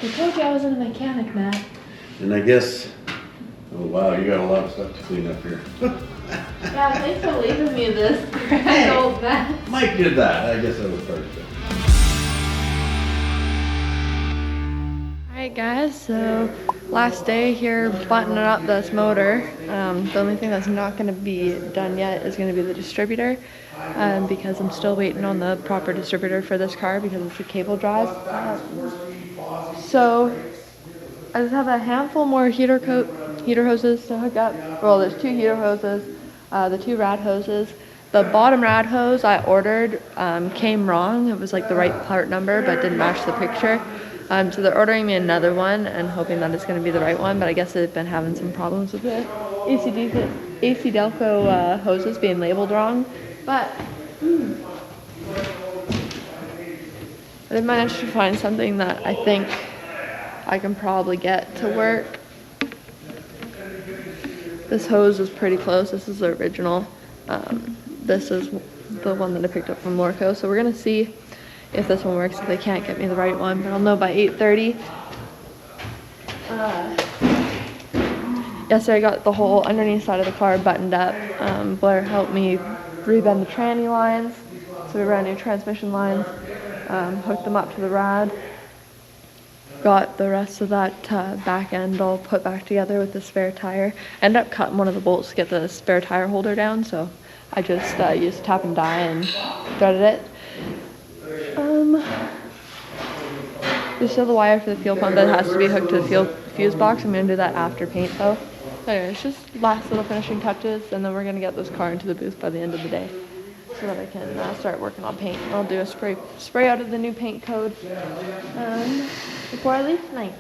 I told you I was a mechanic, Matt. And I guess, oh wow, you got a lot of stuff to clean up here. Yeah, thanks for leaving me this grand old mess. Mike did that. I guess that was part of it. Alright guys, so last day here buttoning up this motor. The only thing that's not going to be done yet is going to be the distributor, because I'm still waiting on the proper distributor for this car because it's a cable drive. So I just have a handful more heater hoses to hook up. Well, there's 2 heater hoses, the 2 rad hoses. The bottom rad hose I ordered came wrong. It was like the right part number but didn't match the picture. So they're ordering me another one and hoping that it's going to be the right one, but I guess they've been having some problems with the AC Delco hoses being labeled wrong. But I managed to find something that I think I can probably get to work. This hose is pretty close. This is the original. This is the one that I picked up from Lorco. So we're gonna see if this one works, if they can't get me the right one, but I'll know by 8:30. Yesterday I got the whole underneath side of the car buttoned up. Blair helped me rebend the tranny lines. So we ran new transmission lines, hooked them up to the rad. Got the rest of that back end all put back together with the spare tire. Ended up cutting one of the bolts to get the spare tire holder down, so I just used tap and die and threaded it. There's still the wire for the fuel pump that has to be hooked to the fuse box. I'm going to do that after paint though. Anyway, it's just last little finishing touches, and then we're going to get this car into the booth by the end of the day so that I can start working on paint. I'll do a spray out of the new paint code before I leave tonight.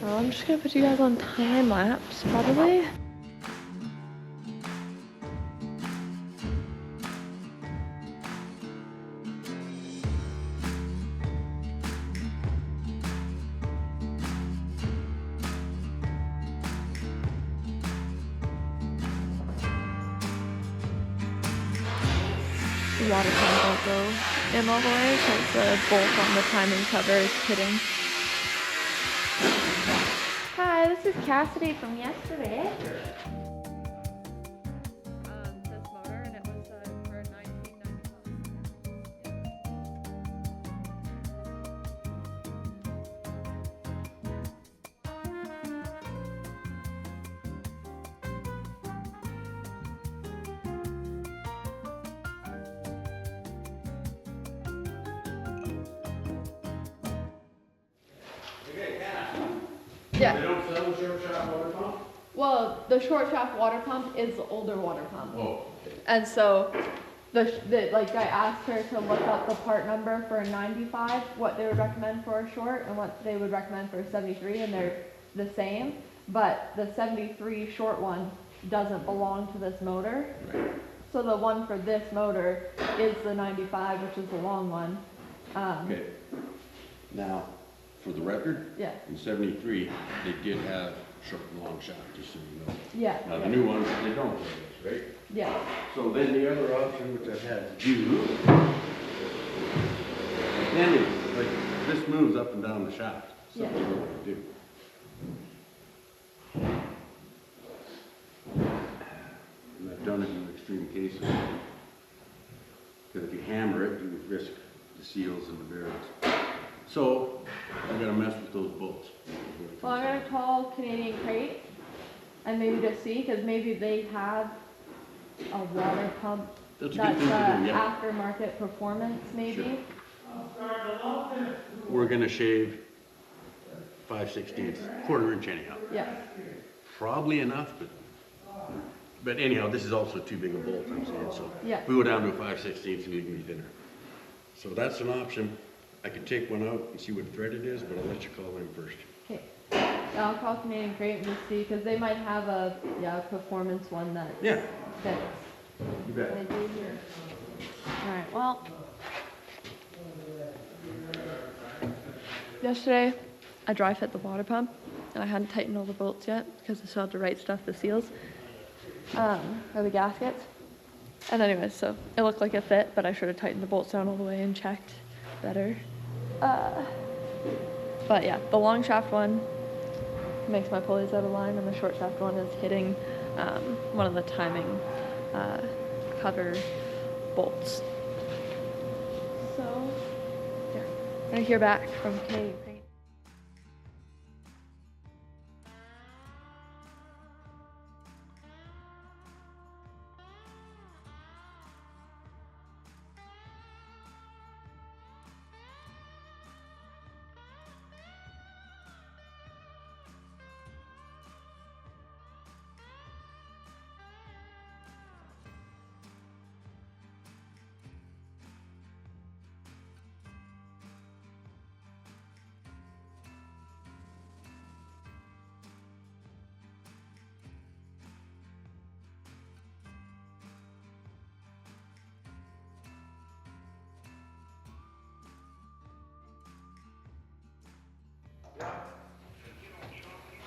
So I'm just going to put you guys on time lapse probably. The water pump won't go in all the way because the bolt on the timing cover is pitting. Hi, this is Cassidy from yesterday. This motor, and it was for Yeah. They don't sell the short shaft water pump? Well, the short shaft water pump is the older water pump. Oh. And so, like I asked her to look up the part number for a 95, what they would recommend for a short, and what they would recommend for a 73, and they're the same. But the 73 short one doesn't belong to this motor. Right. So the one for this motor is the 95, which is the long one. Okay. Now, for the record, Yeah. in 73, they did have short and long shaft, just so you know. Yeah. Now, the new ones, they don't have this, right? Yeah. So then the other option, which I've had to do, then is, like, this moves up and down the shaft. Something you want to do. And I've done it in extreme cases. Because if you hammer it, you risk the seals and the bearings. So, I'm gonna mess with those bolts. Well, I'm gonna call Canadian Crate and maybe just see, because maybe they have a water pump That's that's a good thing to do, yeah. aftermarket performance, maybe. Sure. We're gonna shave 5/16, quarter inch anyhow. Yeah. Probably enough, but anyhow, this is also too big a bolt, I'm saying, so. Yeah. If we go down to a 5/16 and we can be thinner. So that's an option. I could take one out and see what thread it is, but I'll let you call them first. Okay. Yeah, I'll call Canadian Crate and just see, because they might have a performance one that Yeah. fits. You bet. What I do here. All right. Well, yesterday I dry fit the water pump, and I hadn't tightened all the bolts yet because I still had to write stuff the seals, or the gaskets. And anyways, so it looked like it fit, but I should have tightened the bolts down all the way and checked better. But yeah, the long shaft one makes my pulleys out of line, and the short shaft one is hitting one of the timing cover bolts. So yeah, I'm gonna hear back from Kay.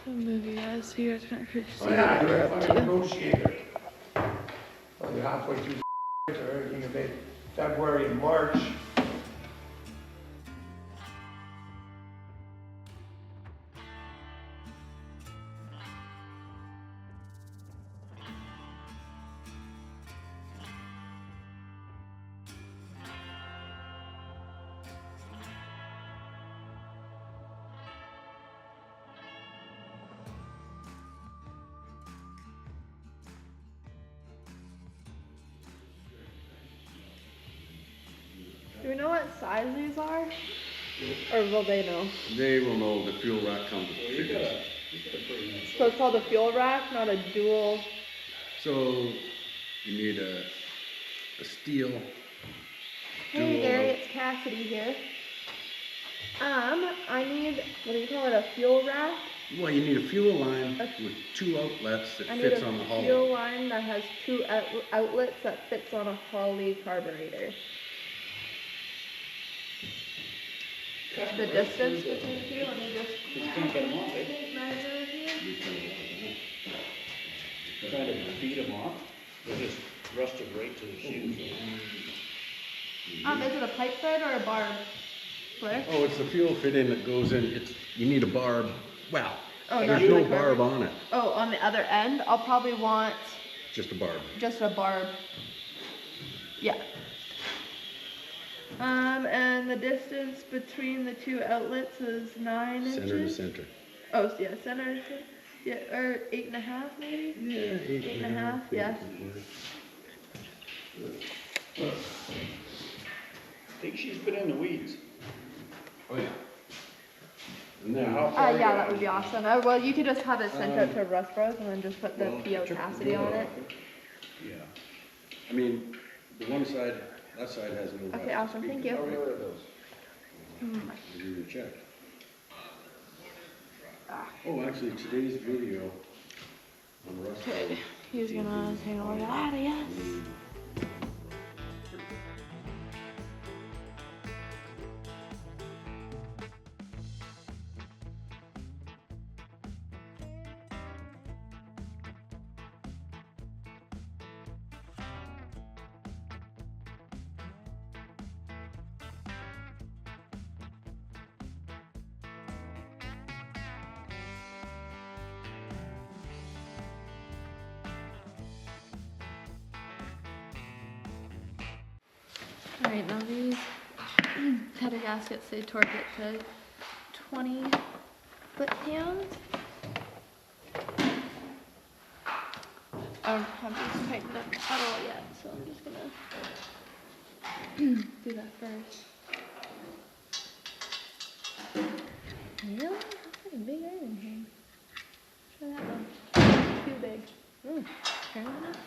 I'll move you guys so you guys can actually see what we're up to. Negotiator. Well, you're halfway through so everything about February and March. Do we know what size these are? Or will they know? They will know the fuel rack comes with You got a pretty nice. So it's called a fuel rack, not a dual. So you need a steel. Hey dual- Gary, it's Cassidy here. I need, what do you call it, a fuel rack? Well, you need a fuel line with 2 outlets that I need fits a on the fuel hull. line that has 2 outlets that fits on a Holly carburetor. The distance between the two, let me just You can't get them off, eh? measure here. Trying to beat them off, they just rusted right to the shoes. Is it a pipe thread or a barb? Where? Oh, it's the fuel fitting that goes in. You need a barb. Well, Oh, there's not no the barb carburetor. on it. Oh, on the other end, I'll probably want Just a barb. just a barb. Yeah. And the distance between the 2 outlets is 9 inches. Center to center. Oh, so yeah, center. Yeah, or 8.5 maybe. Yeah, 8.5. Yeah. I think she's been in the weeds. Oh, yeah. And Now, then, how far? Yeah, that would be awesome. Well, you could just have it sent out to Russ Bros and then just put the well, PO Cassidy on it. Yeah. I mean, the one side, that side has no. Okay, awesome. Thank you. How rare are those? Give you a check. Ah. Oh, actually, today's video on Russ. Okay, he's gonna take a look at that, I guess. Alright, now these header gaskets, they torque it to 20 foot-pounds. I don't have these tightened up at all yet, so I'm just gonna do that first. Really? That's like a big iron here. Try that one. Too big. Fair enough.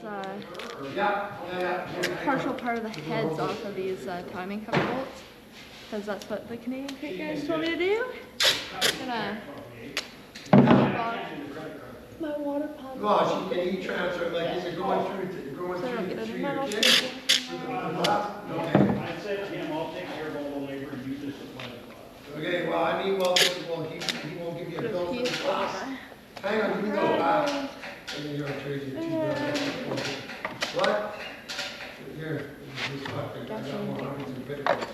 this Yeah. partial part of the heads off of these timing cover bolts, because that's what the Canadian crate guys told me to do. I'm gonna my water pump. Well, she can e-transfer, like, is it going through, So I don't get through any your metal. kids? Okay. I said to him, I'll take care of all the labor and you just supply the cost. Okay, well, I mean, well, he won't give you a Put a bill for the piece class. on Hang on, give me those back. And then you're crazy. What? Here, this fucking, I got more hundreds of bitcoins.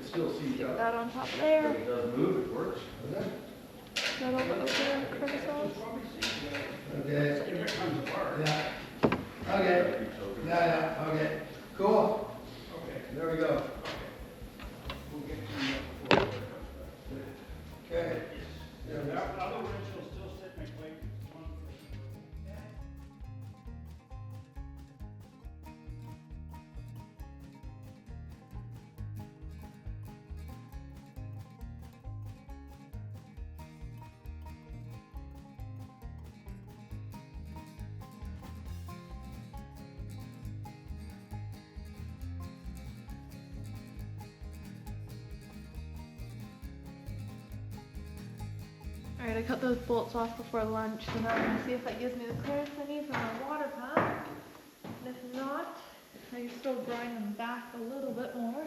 It still sees up. that on top of But there. it does move, it works. That'll go over crevices. Okay. Yeah. Okay. Yeah, okay. Cool. Okay. There we go. Okay. That other wrench will still sit in my plate. Alright, I cut those bolts off before lunch, so now I'm gonna see if that gives me the clearance I need for my water pump. And if not, I can still grind them back a little bit more.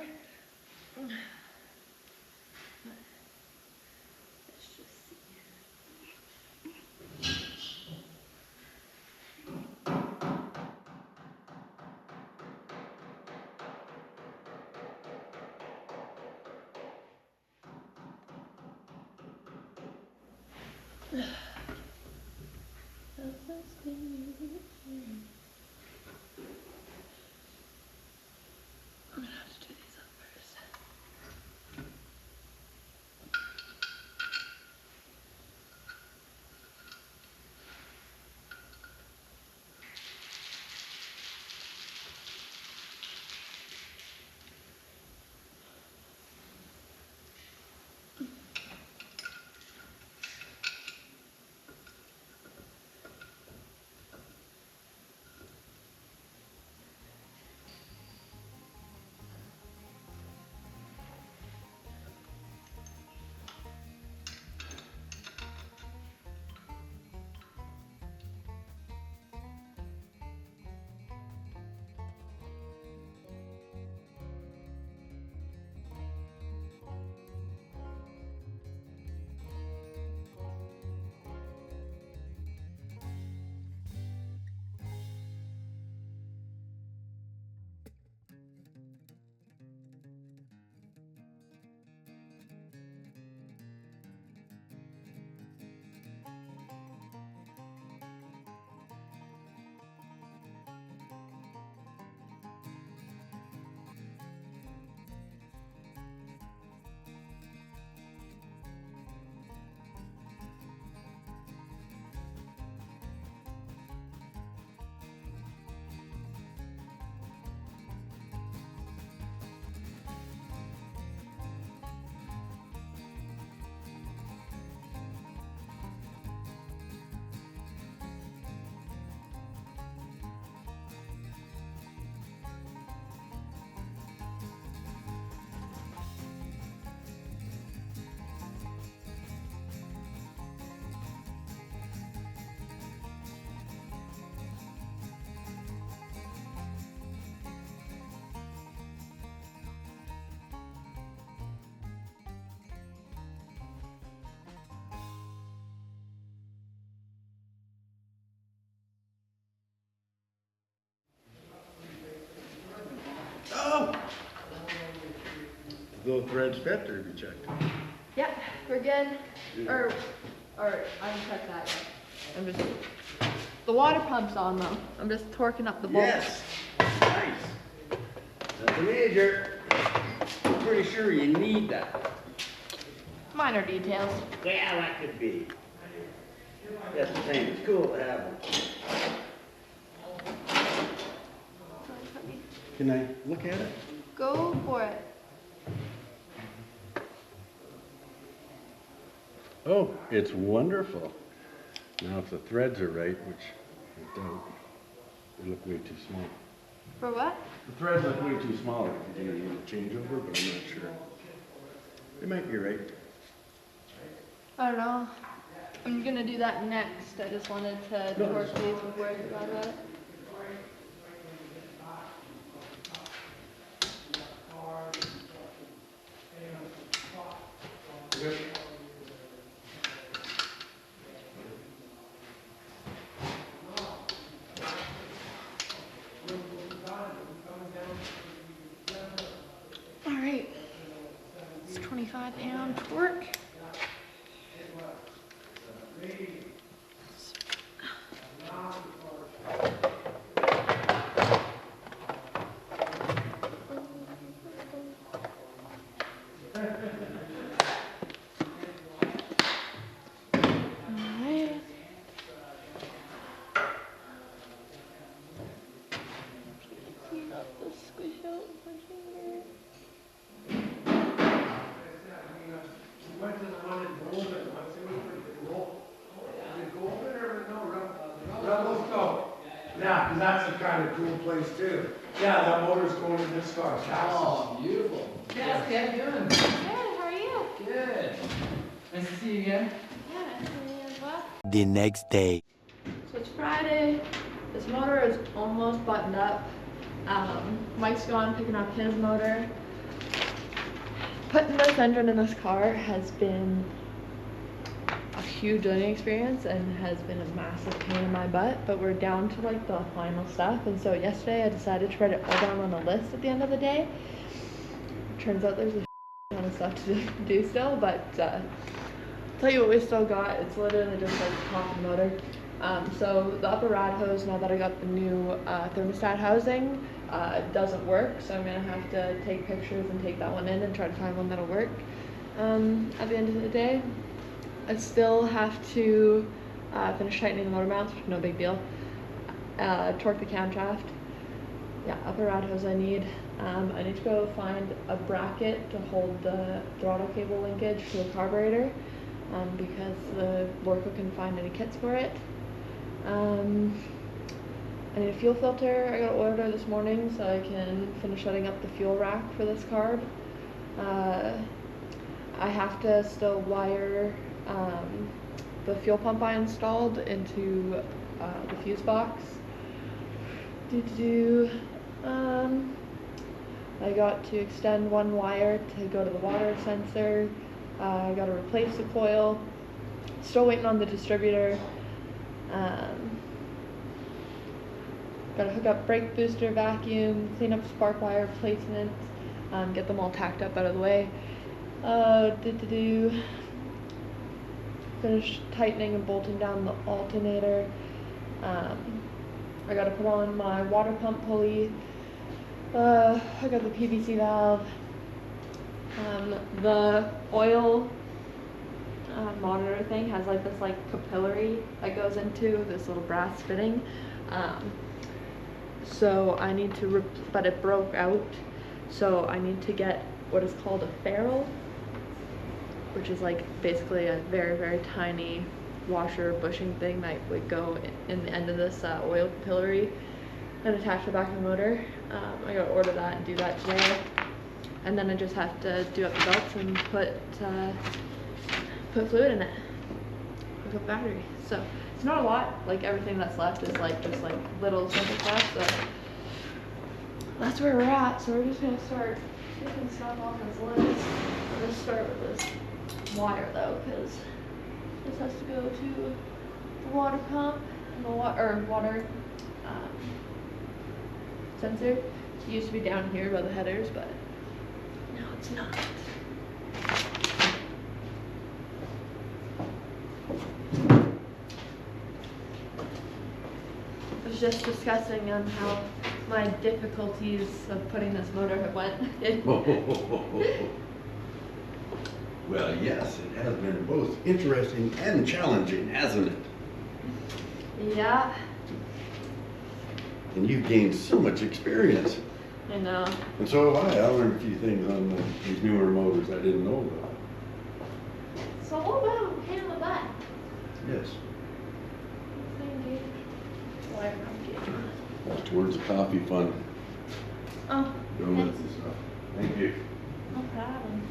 Let's just see. I'm gonna have to do these up first. Those threads fit, or have you checked? Yeah, we're good. Or I haven't checked that yet. I'm just, the water pump's on though. I'm just torquing up the bolts. Yes, nice. That's a major. I'm pretty sure you need that. Minor details. Yeah, that could be. That's the same, it's cool to have them. Can I look at it? Go for it. Oh, it's wonderful. Now if the threads are right, which I doubt. They look way too small. For what? The threads look way too small. If you're gonna need a changeover, but I'm not sure. They might be right. I don't know. I'm gonna do that next. I just wanted to torque these before I forgot about it. All right. It's 25-pound torque. Went to the one in Golden, what's it, is it Golden or no, Rebel? Yeah, because that's a kind of cool place too. Yeah, that motor's going in this car, Oh, beautiful. Yes, how you doing? Good, how are you? Good. Nice to see you again. Yeah, nice to meet you as well. The next day. So it's Friday. This motor is almost buttoned up. Mike's gone picking up his motor. Putting this engine in this car has been a huge learning experience and has been a massive pain in my butt, but we're down to like the final stuff. And so yesterday I decided to write it all down on a list at the end of the day. Turns out there's a ton of stuff to do still, but tell you what we still got. It's literally just like the top of the motor. So the upper rad hose, now that I got the new thermostat housing, doesn't work, so I'm gonna have to take pictures and take that one in and try to find one that'll work. At the end of the day, I still have to finish tightening the motor mounts, no big deal. Torque the camshaft. Yeah, upper rad hose I need. I need to go find a bracket to hold the throttle cable linkage to the carburetor because the Lorco couldn't find any kits for it. I need a fuel filter. I got to order this morning so I can finish setting up the fuel rack for this carb. I have to still wire the fuel pump I installed into the fuse box. I got to extend one wire to go to the water sensor. I got to replace the coil. Still waiting on the distributor. Got to hook up brake booster, vacuum, clean up spark wire replacements, get them all tacked up out of the way. Finish tightening and bolting down the alternator. I got to put on my water pump pulley. I got the PVC valve. The oil monitor thing has like this like capillary that goes into this little brass fitting. So I need to, but it broke out. So I need to get what is called a ferrule, which is like basically a very, very tiny washer bushing thing that would go in the end of this oil capillary and attach the back of the motor. I gotta order that and do that today. And then I just have to do up the belts and put fluid in it, hook up battery. So it's not a lot, like everything that's left is like just like little simple stuff, so that's where we're at. So we're just gonna start taking stuff off this list. I'm gonna start with this wire though, because this has to go to the water pump and the water sensor. It used to be down here by the headers, but no, it's not. I was just discussing on how my difficulties of putting this motor went. Well, yes, it has been both interesting and challenging, hasn't it? Yeah, And you've gained so much experience. I know. And so have I. I learned a few things on these newer motors I didn't know about. So a little bit of a pain in the butt. Yes. Wire not getting on. towards the coffee fund. Oh, Donuts and stuff. Thank you. no problem.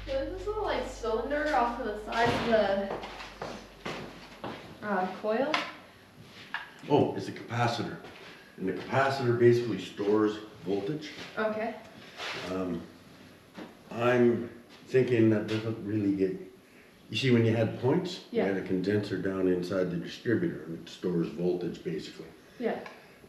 There's this little like cylinder off to the side of the coil. Oh, it's a capacitor. And the capacitor basically stores voltage. Okay. I'm thinking that doesn't really get, you see when you had points? Yeah. You had a condenser down inside the distributor and it stores voltage basically. Yeah.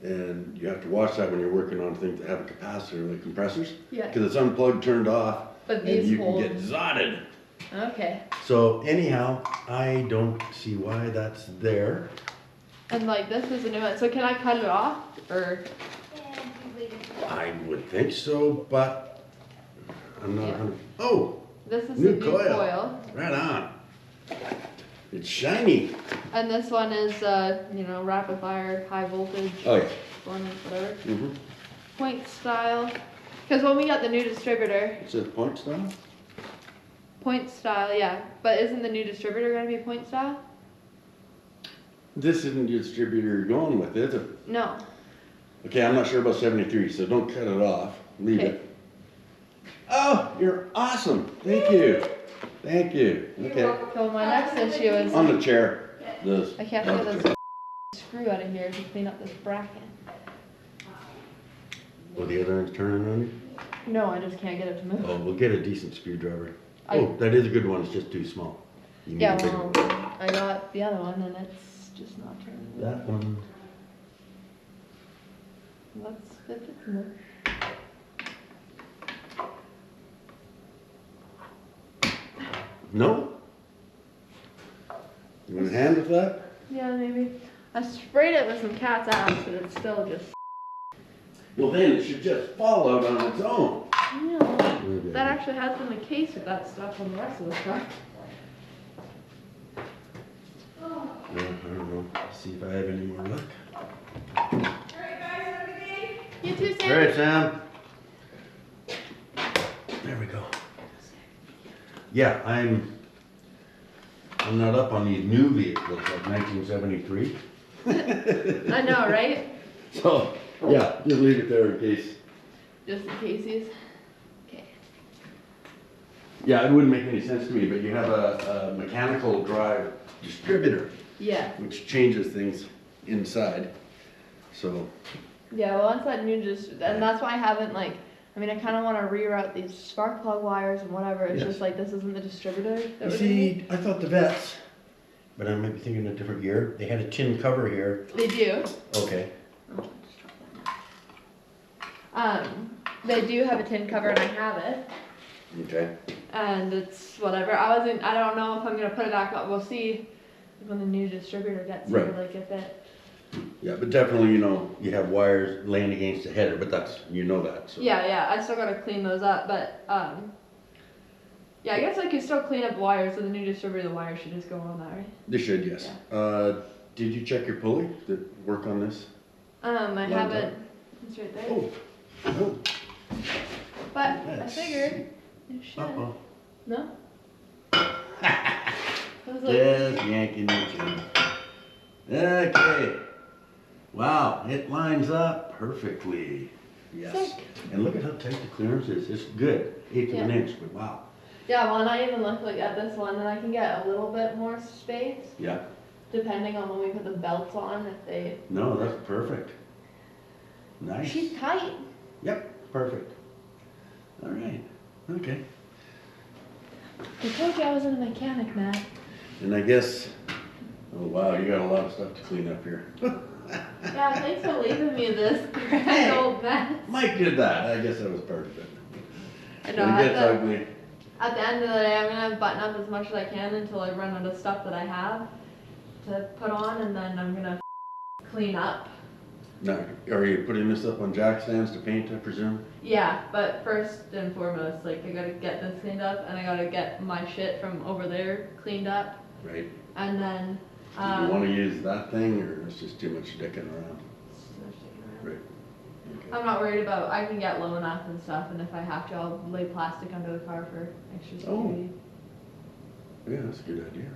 And you have to watch that when you're working on things that have a capacitor like compressors. Yeah. Because it's unplugged, turned off, But and these you hold. can get zotted. Okay. So anyhow, I don't see why that's there. And like this is a new one. So can I cut it off or? I would think so, but I'm not. Yeah. Oh, This is New the new coil. coil. right on. It's shiny. And this one is, rapid fire, high voltage, Oh yeah. one, whatever. Mm-hmm. Point style. Because when we got the new distributor, Is it point style? point style, yeah. But isn't the new distributor going to be point style? This isn't the distributor you're going with, is it? No. Okay, I'm not sure about 73, so don't cut it off. Leave Okay. it. Oh, you're awesome. Thank you. Thank you. Okay. So my next issue is On the chair. This. I can't on get the this chair. screw out of here to clean up this bracket. Oh, the other end's turning on you? No, I just can't get it to move. Oh, we'll get a decent screwdriver. I- Oh, that is a good one. It's just too small. You need Yeah, a bigger well, one. I got the other one and it's just not turning. That one. Let's fit it in there. No? You want a hand with that? Yeah, maybe. I sprayed it with some cat's ass, but it's still just. Well, then it should just fall out on its own. Yeah. Okay. That actually has been the case with that stuff on the rest of the stuff. I don't know. See if I have any more luck. You too, Sam. All right, Sam. There we go. Yeah, I'm not up on these new vehicles like 1973. I know, right? So, yeah, just leave it there in case. Just in case. Okay. Yeah, it wouldn't make any sense to me, but you have a mechanical drive distributor, Yeah. which changes things inside. So, Yeah, well, once that new and that's why I haven't I kind of want to reroute these spark plug wires and whatever. It's Yes. just like this isn't the distributor that you we're gonna see, need. I thought the vets, but I might be thinking a different year. They had a tin cover here. They do. Okay. Oh, just drop that now. They do have a tin cover and I have it. Okay. And it's whatever. I don't know if I'm gonna put it back up. We'll see when the new distributor gets here, Right. if it Yeah, but definitely, you know, you have wires laying against the header, but that's, you know that, so. Yeah, I still gotta clean those up, but, yeah, I guess I can still clean up wires, so the new distributor, the wires should just go on that, right? They should, yes. Did you check your pulley to work on this? I Lines haven't, up. it's right there, Oh, oh, but I yes. figured it should. uh-oh. No? I was like, Just yanking the chain. Okay. Wow, it lines up perfectly. Yes. Sick. And look at how tight the clearance is. It's good, 1/8 of an Yeah. inch, but wow. yeah, well, and I even looked like at this one, and I can get a little bit more space, Yeah. depending on when we put the belts on, if they, No, that's perfect. Nice. she's tight. Yep, perfect. All right. Okay. I told you I wasn't a mechanic, Matt. And I guess, oh wow, you got a lot of stuff to clean up here. Yeah, thanks for leaving me this grand old mess. Mike did that. I guess that was part of it. I know, When it gets ugly. at the end of the day, I'm gonna button up as much as I can until I run out of stuff that I have to put on, and then I'm gonna clean up. Now, are you putting this up on jack stands to paint, I presume? Yeah, but first and foremost, like, I gotta get this cleaned up, and I gotta get my shit from over there cleaned up, Right. and then, Do you want to use that thing, or it's just too much sticking around? Right. Okay. I'm not worried about, I can get low enough and stuff, and if I have to, I'll lay plastic under the car for extra Oh. security. Yeah, that's a good idea.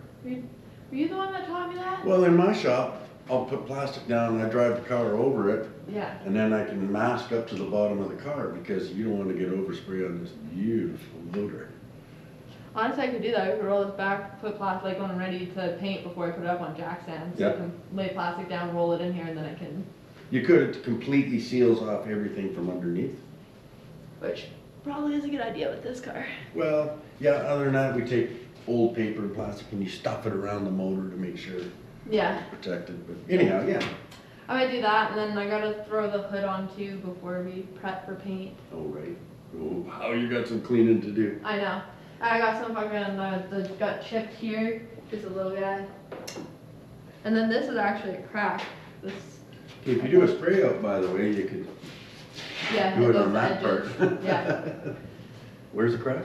Were you the one that taught me that? Well, in my shop, I'll put plastic down and I drive the car over it, Yeah. and then I can mask up to the bottom of the car because you don't want to get overspray on this beautiful motor. Honestly, I could do that. I could roll this back, put plastic, like when I'm ready to paint before I put it up on jack stands. So I Yep. can lay plastic down, roll it in here, and then I can, You could, it completely seals off everything from underneath. which probably is a good idea with this car. Well, yeah, other than that, we take old paper and plastic and you stuff it around the motor to make sure it's Yeah, protected, but anyhow, yeah. I might do that, and then I gotta throw the hood on too before we prep for paint. Oh, right. Oh, wow, you got some cleaning to do. I know. I got some fucking, that got chipped here, just a little guy. And then this is actually a crack. This, If you do a spray out, by the way, you could yeah, do it goes on to that part. edges. Yeah. Where's the crack?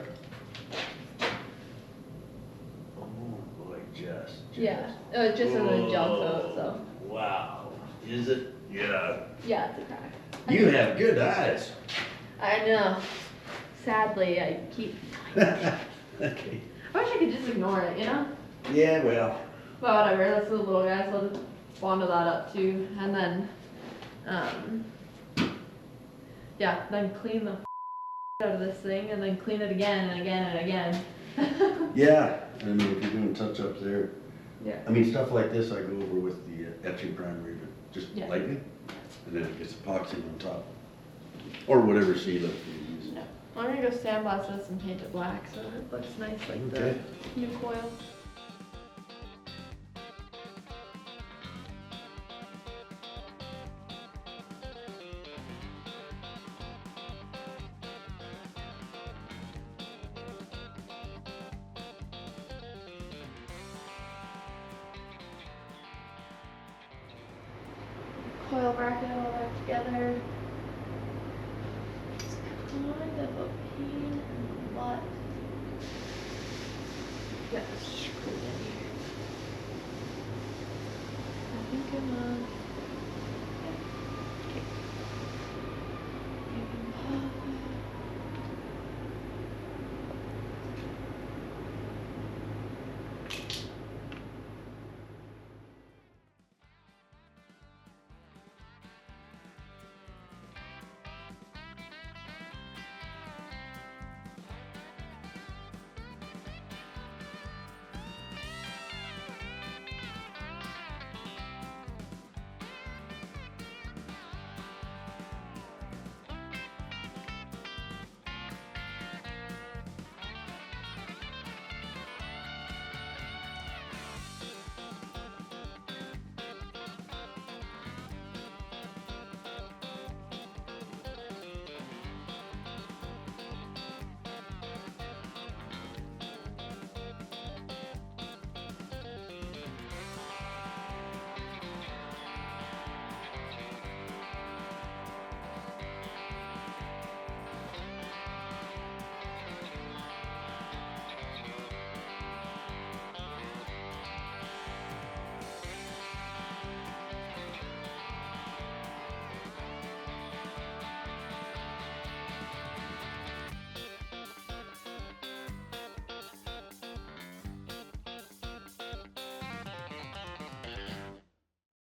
Oh, boy, just. Yeah, it was just in the gel coat, so. Wow. Is it? Yeah. Yeah, it's a crack. You have good eyes. I know. Sadly, I keep. Okay. I wish I could just ignore it, you know? Yeah, well. But whatever, that's the little guy, so I'll just bundle that up too. And then, yeah, then clean the out of this thing and then clean it again and again and again. Yeah, I mean, if you're doing touch-ups there, Yeah. I mean, stuff like this I go over with the etching primer even, just Yeah. lightly, and then it gets epoxy on top. Or whatever sealant you use. Yeah. I'm gonna go sandblast this and paint it black so it looks nice like Okay. the new coil. Coil bracket all back together. It's kind of a pain in the butt. Got this screwed in here. I think I'm